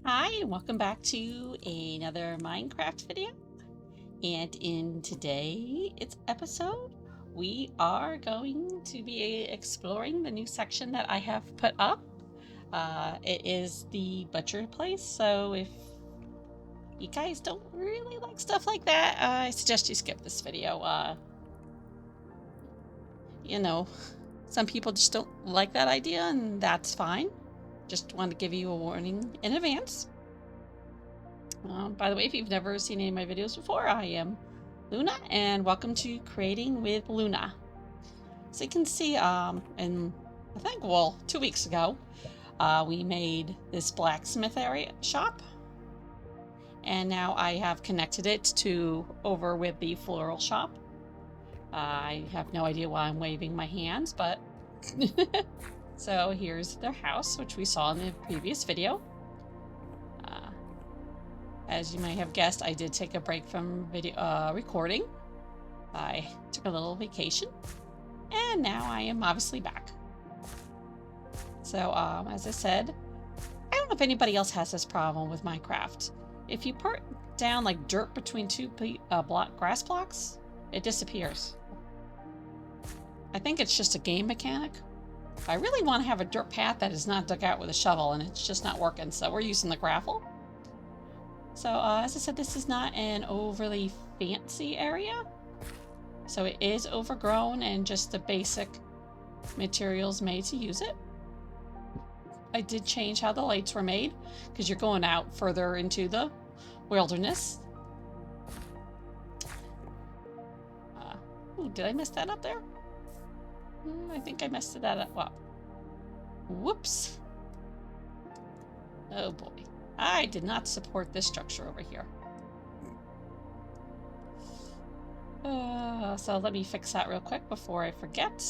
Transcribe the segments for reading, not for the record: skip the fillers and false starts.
Hi, and welcome back to another Minecraft video. And in today's episode, we are going to be exploring the new section that I have put up. It is the butcher place, so if you guys don't really like stuff like that, I suggest you skip this video. You know, some people just don't like that idea, and that's fine. Just want to give you a warning in advance. By the way, if you've never seen any of my videos before, I am Luna, and welcome to Creating with Luna. So you can see, in I think, well, 2 weeks ago, we made this blacksmith area shop, and now I have connected it to over with the floral shop. I have no idea why I'm waving my hands, but so here's their house, which we saw in the previous video. As you might have guessed, I did take a break from video recording. I took a little vacation, and now I am obviously back. So, as I said, I don't know if anybody else has this problem with Minecraft. If you put down like dirt between two grass blocks, it disappears. I think it's just a game mechanic. I really want to have a dirt path that is not dug out with a shovel, and it's just not working, so we're using the gravel. So, as I said, this is not an overly fancy area. So it is overgrown and just the basic materials made to use it. I did change how the lights were made, because you're going out further into the wilderness. Ooh, did I mess that up there? I think I messed that up. Well, whoops. Oh boy. I did not support this structure over here. So let me fix that real quick before I forget.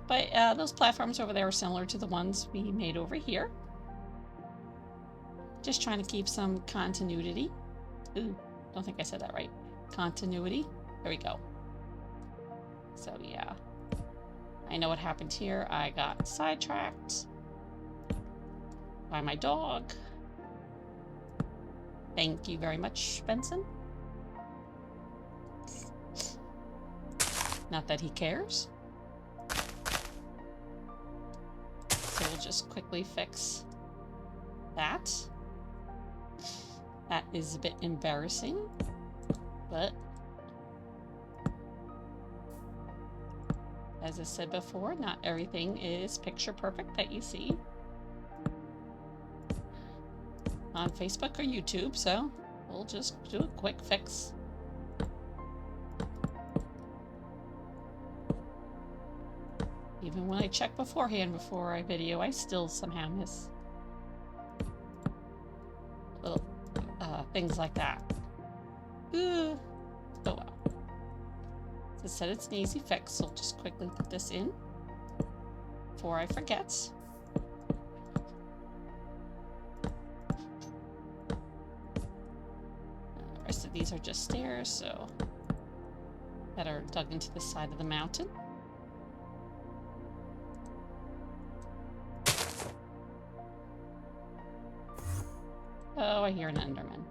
But those platforms over there are similar to the ones we made over here. Just trying to keep some continuity. Ooh, don't think I said that right. Continuity. There we go. So yeah. I know what happened here. I got sidetracked by my dog. Thank you very much, Benson. Not that he cares. So we'll just quickly fix that. That is a bit embarrassing, but as I said before, not everything is picture perfect that you see on Facebook or YouTube, so we'll just do a quick fix. Even when I check beforehand before I video, I still somehow miss little things like that. Oh well. As I said, it's an easy fix, so I'll just quickly put this in before I forget. The rest of these are just stairs, so that are dug into the side of the mountain. Oh, I hear an Enderman.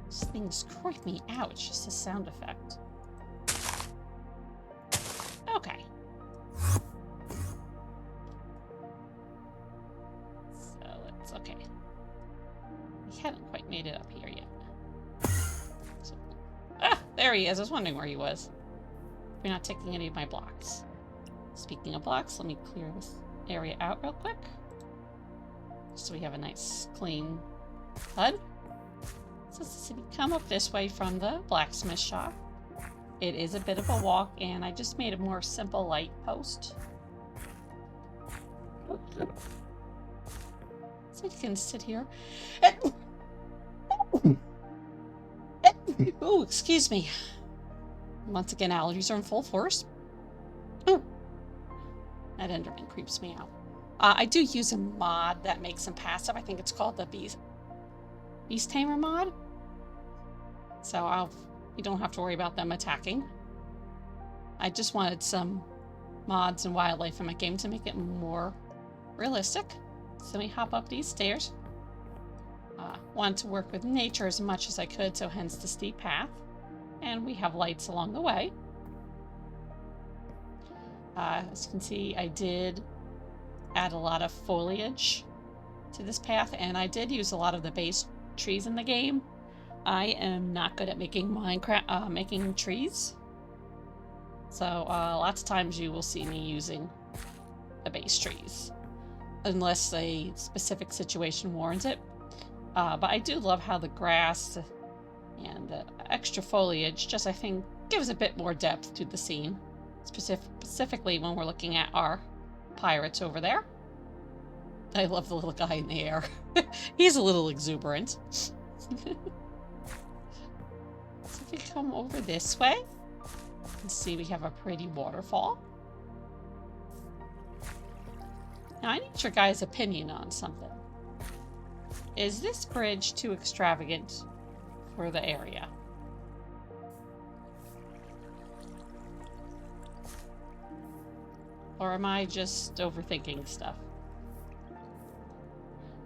This thing's creeped me out. It's just a sound effect. Okay. So let's... okay. We haven't quite made it up here yet. So, there he is. I was wondering where he was. We're not taking any of my blocks. Speaking of blocks, let me clear this area out real quick, so we have a nice clean HUD. So if you come up this way from the blacksmith shop, it is a bit of a walk, and I just made a more simple light post. So you can sit here and... oh, excuse me. Once again, allergies are in full force. Oh, that Enderman creeps me out. I do use a mod that makes them passive. I think it's called the Beast Tamer mod. So you don't have to worry about them attacking. I just wanted some mods and wildlife in my game to make it more realistic. So we hop up these stairs. Want to work with nature as much as I could, so hence the steep path. And we have lights along the way. As you can see, I did add a lot of foliage to this path, and I did use a lot of the base trees in the game. I am not good at making making trees. So lots of times you will see me using the base trees, unless a specific situation warrants it. But I do love how the grass and the extra foliage just, I think, gives a bit more depth to the scene. Specifically when we're looking at our pirates over there. I love the little guy in the air. He's a little exuberant. So if we come over this way, you can see we have a pretty waterfall. Now I need your guys' opinion on something. Is this bridge too extravagant for the area? Or am I just overthinking stuff?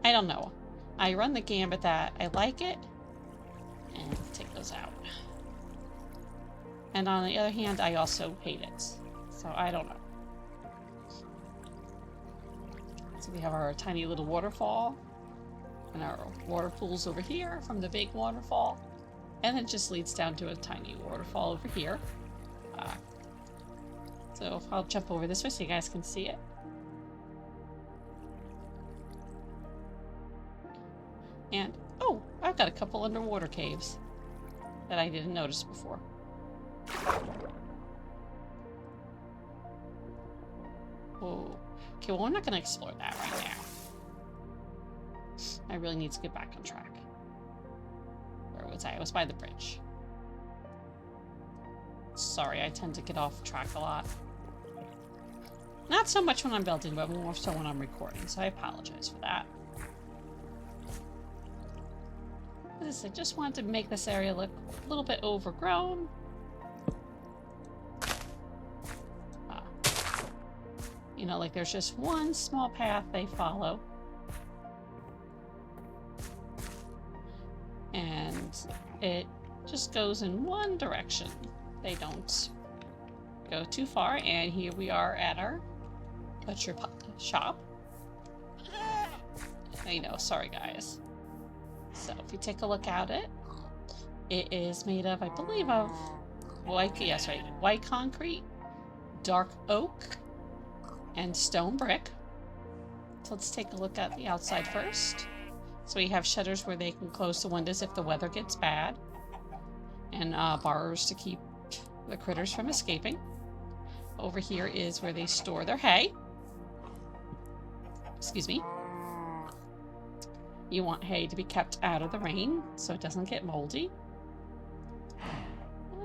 I don't know. I run the gambit that I like it, and take those out. And on the other hand, I also hate it. So I don't know. So we have our tiny little waterfall, and our water pools over here from the big waterfall. And it just leads down to a tiny waterfall over here. So I'll jump over this way so you guys can see it. And, oh, I've got a couple underwater caves that I didn't notice before. Whoa. Okay, well, we're not going to explore that right now. I really need to get back on track. Where was I? I was by the bridge. Sorry, I tend to get off track a lot. Not so much when I'm building, but more so when I'm recording, so I apologize for that. I just wanted to make this area look a little bit overgrown. You know, like there's just one small path they follow. And it just goes in one direction. They don't go too far. And here we are at our butcher shop. I know, sorry guys. So if you take a look at it, it is made of, I believe, of white concrete, dark oak, and stone brick. So let's take a look at the outside first. So we have shutters where they can close the windows if the weather gets bad, and bars to keep the critters from escaping. Over here is where they store their hay. Excuse me. You want hay to be kept out of the rain so it doesn't get moldy.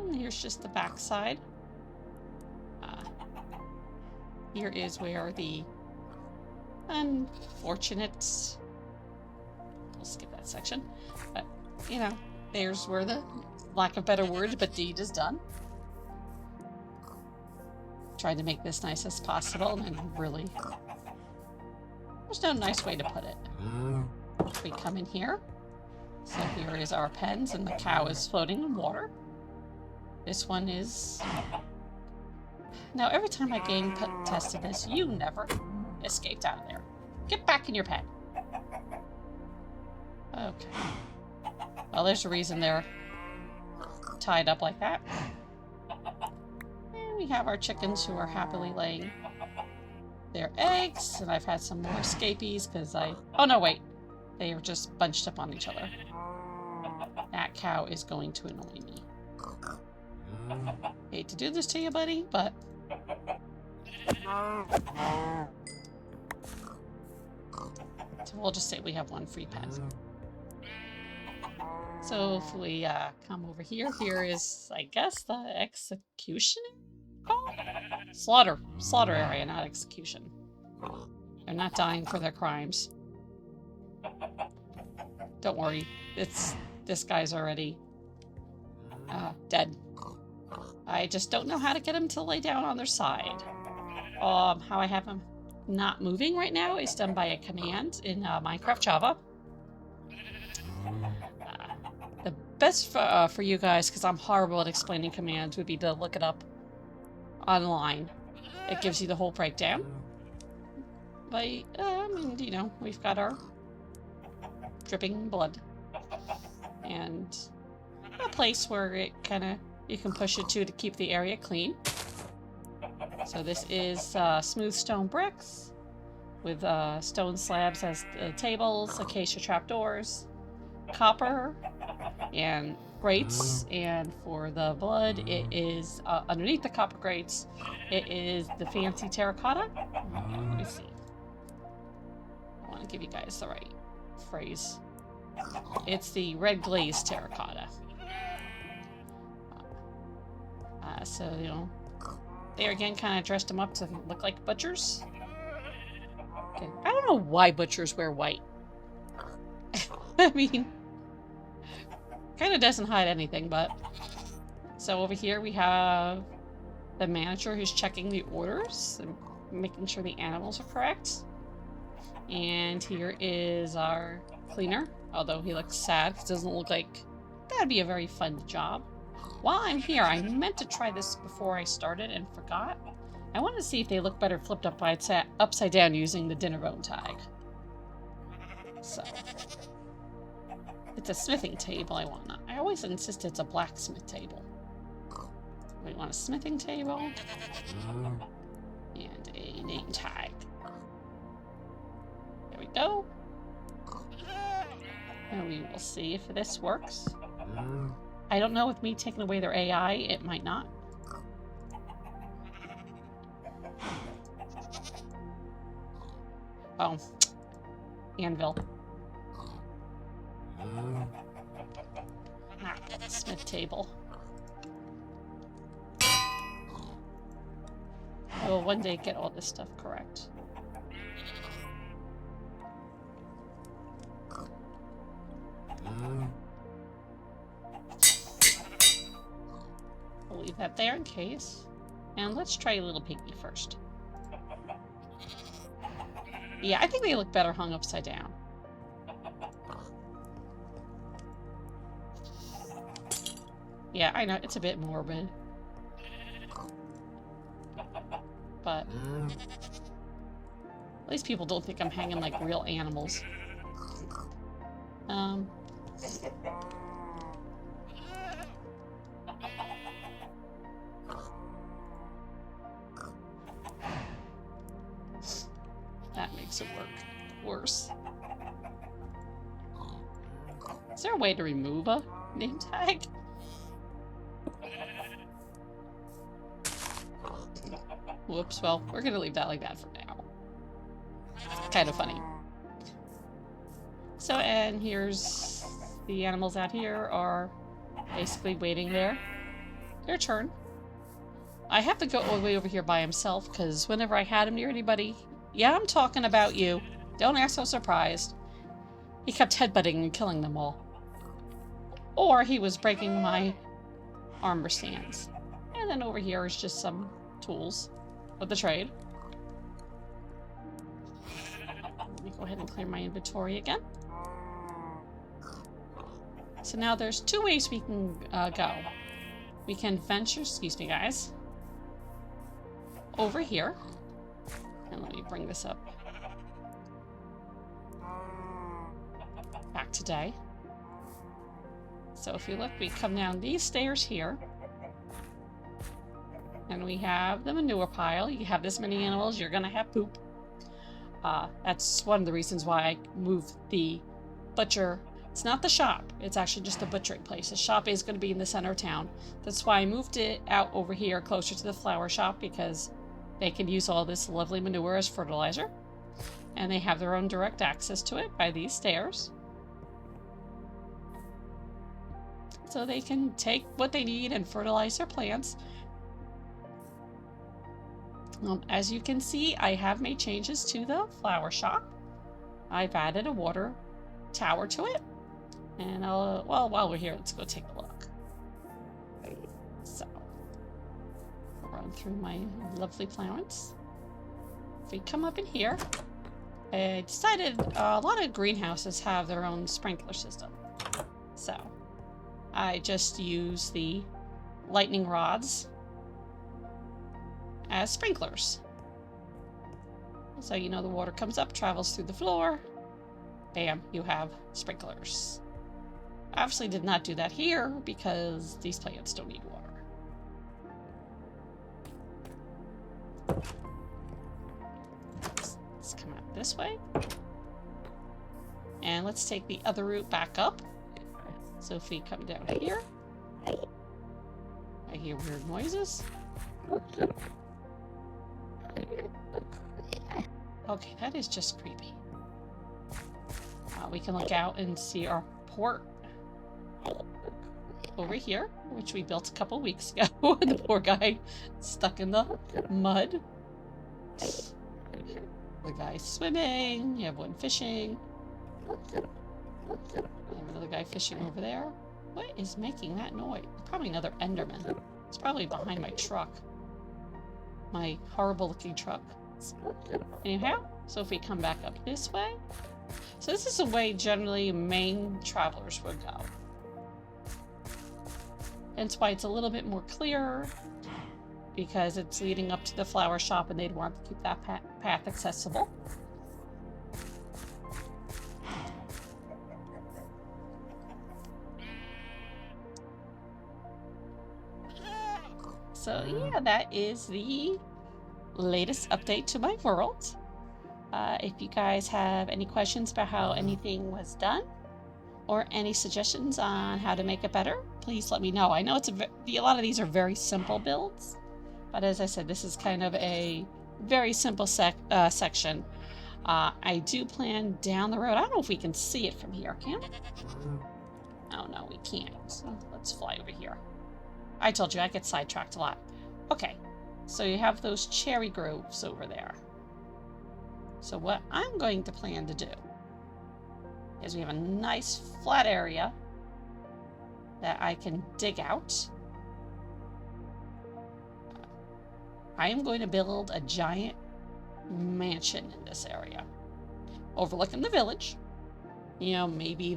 And here's just the back side. Here is where the unfortunate... We'll skip that section. But, you know, there's where the, lack of better words, but deed is done. Tried to make this nice as possible, and really... There's no nice way to put it. We come in here. So here is our pens, and the cow is floating in water. This one is... Now, every time I game tested this, you never escaped out of there. Get back in your pen. Okay. Well, there's a reason they're tied up like that. And we have our chickens who are happily laying their eggs, and I've had some more escapees because oh no, wait. They are just bunched up on each other. That cow is going to annoy me. Hate to do this to you, buddy, but... So we'll just say we have one free pen. So if we come over here, here is, I guess, the execution hall? Slaughter area, not execution. They're not dying for their crimes. Don't worry, this guy's already dead. I just don't know how to get him to lay down on their side. How I have him not moving right now is done by a command in Minecraft Java. The best for you guys, because I'm horrible at explaining commands, would be to look it up online. It gives you the whole breakdown. But, I mean, you know, we've got our dripping blood. And a place where it kind of, you can push it to keep the area clean. So this is smooth stone bricks with stone slabs as tables, acacia trapdoors, copper, and grates. And for the blood, it is underneath the copper grates, it is the fancy terracotta. Let me see. I want to give you guys the right phrase. It's the red glazed terracotta. So, you know, there again kind of dressed them up to look like butchers. Okay. I don't know why butchers wear white. I mean, kind of doesn't hide anything, but... So over here we have the manager who's checking the orders and making sure the animals are correct. And here is our cleaner, although he looks sad because it doesn't look like that'd be a very fun job. While I'm here, I meant to try this before I started and forgot. I want to see if they look better flipped upside down using the dinner bone tag. So, it's a smithing table I want. I always insist it's a blacksmith table. We want a smithing table and a name tag. There we go. And we will see if this works. I don't know, with me taking away their AI, it might not. Oh. Anvil. Ah, smith table. I will one day get all this stuff correct. I'll leave that there in case. And let's try a little piggy first. Yeah, I think they look better hung upside down. Yeah, I know, it's a bit morbid. But at least people don't think I'm hanging like real animals. That makes it work worse. Is there a way to remove a name tag? Whoops, well, we're gonna leave that like that for now. It's kind of funny. So, and here's the animals out here are basically waiting their turn. I have to go all the way over here by himself because whenever I had him near anybody, yeah, I'm talking about you. Don't act so surprised. He kept headbutting and killing them all. Or he was breaking my armor stands. And then over here is just some tools of the trade. Let me go ahead and clear my inventory again. So now there's two ways we can go. We can venture, excuse me guys, over here. And let me bring this up. Back to day. So if you look, we come down these stairs here. And we have the manure pile. You have this many animals, you're gonna have poop. That's one of the reasons why I moved the butcher. It's not the shop, it's actually just a butchering place. The shop is gonna be in the center of town. That's why I moved it out over here closer to the flower shop, because they can use all this lovely manure as fertilizer. And they have their own direct access to it by these stairs. So they can take what they need and fertilize their plants. As you can see, I have made changes to the flower shop. I've added a water tower to it. And well, while we're here, let's go take a look. So, I'll run through my lovely plants. if we come up in here, I decided a lot of greenhouses have their own sprinkler system. So I just use the lightning rods as sprinklers. So you know the water comes up, travels through the floor. Bam, you have sprinklers. Obviously did not do that here because these plants don't need water. Let's come out this way. And let's take the other route back up. So if we come down here, I hear weird noises. Okay, that is just creepy. We can look out and see our port over here, which we built a couple weeks ago. The poor guy stuck in the mud. The guy's swimming. You have one fishing. Another guy fishing over there. What is making that noise? Probably another Enderman. It's probably behind my truck. My horrible looking truck. Anyhow, so if we come back up this way. So this is the way generally main travelers would go. Hence why it's a little bit more clear, because it's leading up to the flower shop and they'd want to keep that path accessible. So yeah, that is the latest update to my world. If you guys have any questions about how anything was done or any suggestions on how to make it better, please let me know. I know it's a lot of these are very simple builds, but as I said, this is kind of a very simple section. I do plan down the road. I don't know if we can see it from here, can we? Oh no, we can't. So let's fly over here. I told you I get sidetracked a lot. Okay, so you have those cherry groves over there. So what I'm going to plan to do is we have a nice flat area that I can dig out. I am going to build a giant mansion in this area, overlooking the village. You know, maybe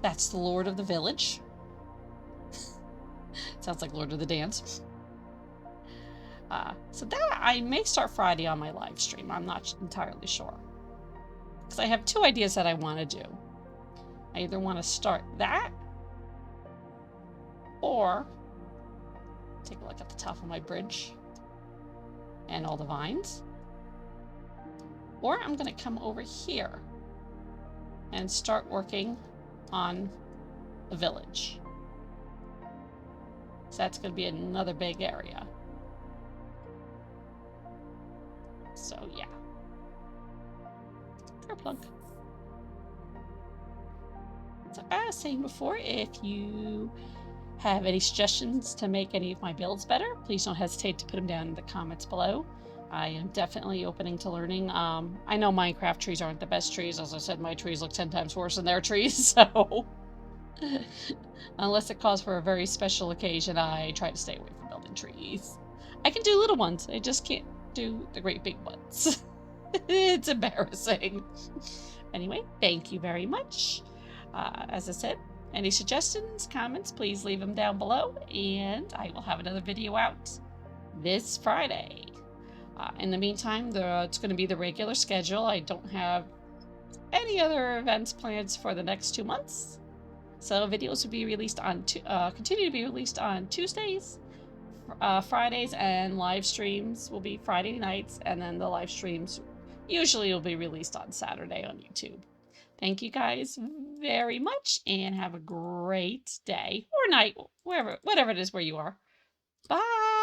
that's the Lord of the Village. Sounds like Lord of the Dance. So that I may start Friday on my live stream. I'm not entirely sure. Because I have two ideas that I want to do. I either want to start that, or take a look at the top of my bridge and all the vines. Or I'm going to come over here and start working on the village. So that's going to be another big area. So yeah. Kerplunk. So as I was saying before, if you have any suggestions to make any of my builds better, please don't hesitate to put them down in the comments below. I am definitely opening to learning. I know Minecraft trees aren't the best trees. As I said, my trees look 10 times worse than their trees, so unless it calls for a very special occasion, I try to stay away from building trees. I can do little ones. I just can't do the great big ones. It's embarrassing. Anyway, thank you very much. As I said, any suggestions, comments, please leave them down below, and I will have another video out this Friday. In the meantime, it's going to be the regular schedule. I don't have any other events planned for the next 2 months. So videos will be released on continue to be released on Tuesdays, Fridays, and live streams will be Friday nights, and then the live streams usually will be released on Saturday on YouTube. Thank you guys very much, and have a great day or night, whatever it is where you are. Bye!